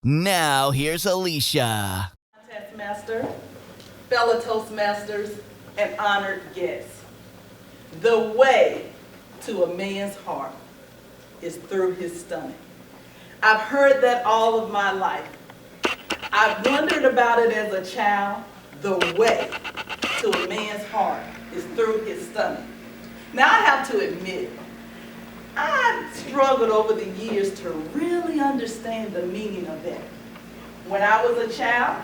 Now here's Alicia. Master, fellow Toastmasters, and honored guests. The way to a man's heart is through his stomach. I've heard that all of my life. I've wondered about it as a child. The way to a man's heart is through his stomach. Now I have to admit, I've struggled over the years to really understand the meaning of that. When I was a child,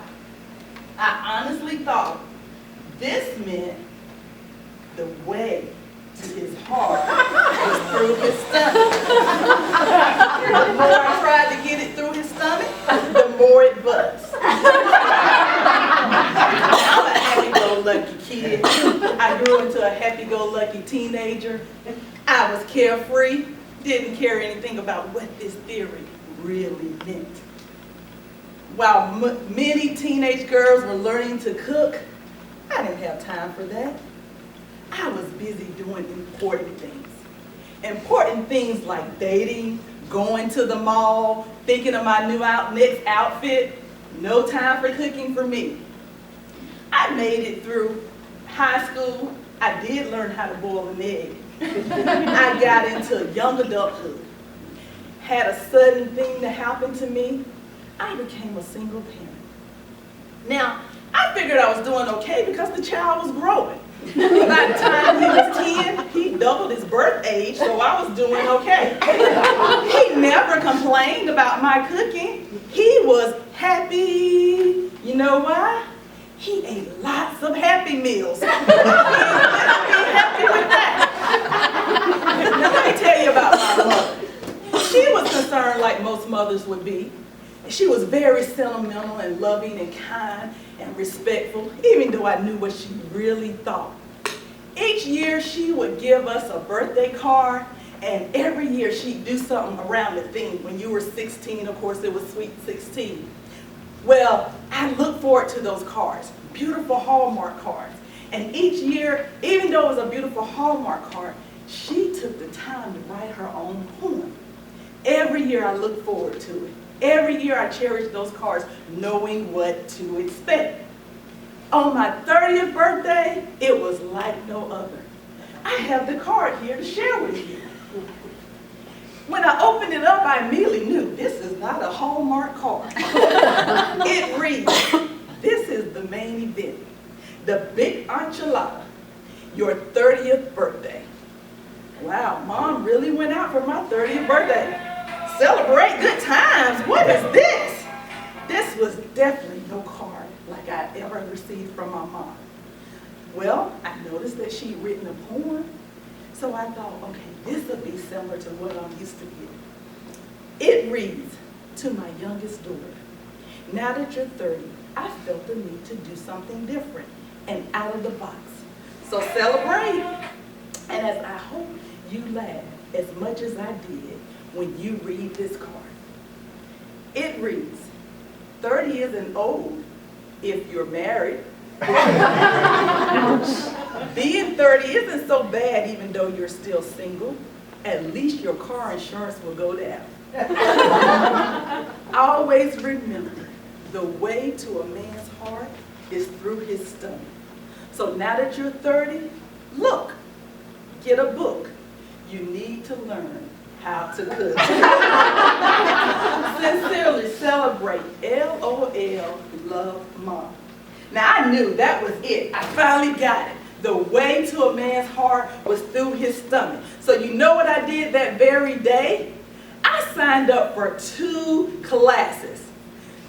I honestly thought this meant the way to his heart was through his stomach. The more I tried to get it through his stomach, the more it buzzed. I'm a happy-go-lucky kid. I grew into a happy-go-lucky teenager. I was carefree, didn't care anything about what this theory really meant. While many teenage girls were learning to cook, I didn't have time for that. I was busy doing important things. Important things like dating, going to the mall, thinking of my next outfit. No time for cooking for me. I made it through high school. I did learn how to boil an egg. I got into young adulthood. Had a sudden thing to happen to me. I became a single parent. Now, I figured I was doing okay because the child was growing. By the time he was 10, he doubled his birth age, so I was doing okay. He never complained about my cooking. He was happy. You know why? He ate lots of Happy Meals. He was happy with that. Now let me tell you about my mother. She was concerned like most mothers would be. She was very sentimental and loving and kind and respectful, even though I knew what she really thought. Each year she would give us a birthday card, and every year she'd do something around the theme. When you were 16, of course, it was Sweet 16. Well, I look forward to those cards, beautiful Hallmark cards. And each year, even though it was a beautiful Hallmark card, she took the time to write her own poem. Every year I look forward to it. Every year I cherish those cards, knowing what to expect. On my 30th birthday, it was like no other. I have the card here to share with you. When I opened it up, I immediately knew this is not a Hallmark card. It reads, "This is the main event, the big enchilada, your 30th birthday." Wow, Mom really went out for my 30th birthday. Celebrate good times. What is this? This was definitely no card like I ever received from my mom. Well, I noticed that she'd written a poem, so I thought, okay, this will be similar to what I'm used to getting. It reads, "To my youngest daughter, now that you're 30, I felt the need to do something different and out of the box. So celebrate. And as I hope you laugh as much as I did when you read this card." It reads, 30 isn't old if you're married. Being 30 isn't so bad even though you're still single. At least your car insurance will go down. Always remember, the way to a man's heart is through his stomach. So now that you're 30, look, get a book. You need to learn how to cook. Sincerely celebrate. LOL, love, Mom. Now I knew that was it. I finally got it. The way to a man's heart was through his stomach. So you know what I did that very day? I signed up for 2 classes.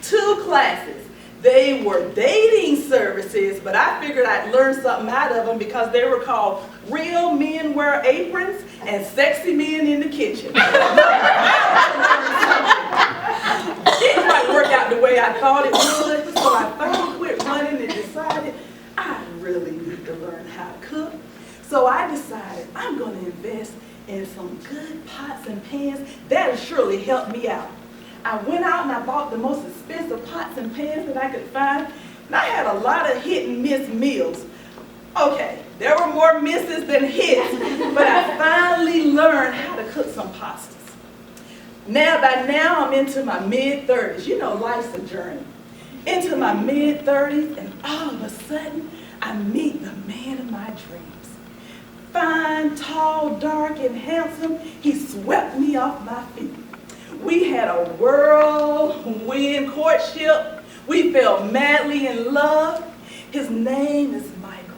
2 classes. They were dating services, but I figured I'd learn something out of them because they were called Real Men Wear Aprons and Sexy Men in the Kitchen. It didn't quite work out the way I thought it would, so I finally quit running and decided I really need to learn how to cook. So I decided I'm going to invest in some good pots and pans. That'll surely help me out. I went out and I bought the most expensive pots and pans that I could find, and I had a lot of hit and miss meals. Okay, there were more misses than hits, but I finally learned how to cook some pastas. By now, I'm into my mid-30s. You know, life's a journey. Into my mid-30s, and all of a sudden, I meet the man of my dreams. Fine, tall, dark, and handsome, he swept me off my feet. We had a whirlwind courtship. We fell madly in love. His name is Michael,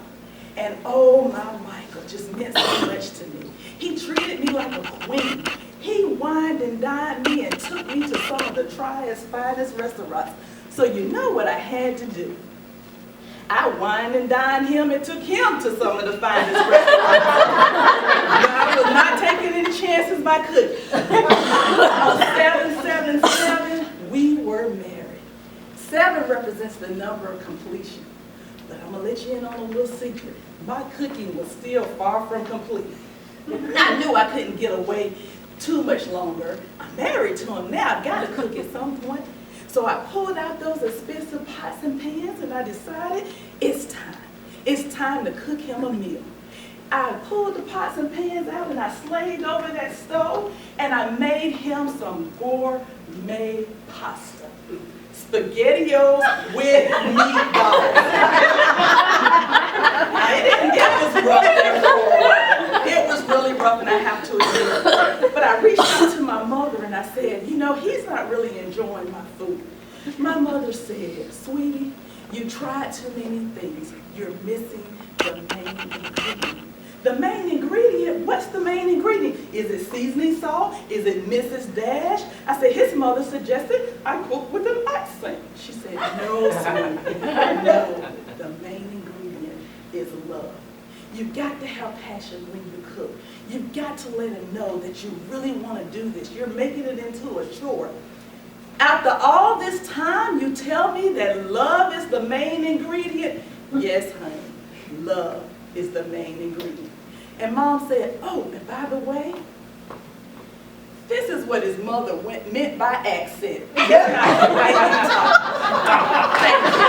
and oh, my Michael just meant so much to me. He treated me like a queen. He wined and dined me and took me to some of the triest, finest restaurants. So you know what I had to do. I wined and dined him and took him to some of the finest restaurants. I was not taking any chances by cooking. 777, we were married. 7 represents the number of completion. But I'm going to let you in on a little secret. My cooking was still far from complete. I knew I couldn't get away too much longer. I'm married to him now. I've got to cook at some point. So I pulled out those expensive pots and pans and I decided it's time. It's time to cook him a meal. I pulled the pots and pans out and I slaved over that stove and I made him some gourmet pasta. SpaghettiOs with meatballs. It was rough there for a while. It was really rough, and I have to admit. But I reached out to my mother and I said, you know, he's not really enjoying my food. My mother said, sweetie, you tried too many things. You're missing the main ingredient. The main ingredient? What's the main ingredient? Is it seasoning salt? Is it Mrs. Dash? I said, his mother suggested I cook with an accent. She said, no, sweetie, no. The main ingredient is love. You've got to have passion when you cook. You've got to let him know that you really want to do this. You're making it into a chore. After all this time, you tell me that love is the main ingredient? Yes, honey, love is the main ingredient. And Mom said, oh, and by the way, this is what his mother meant by accent. It's not the way you talk. Thank you.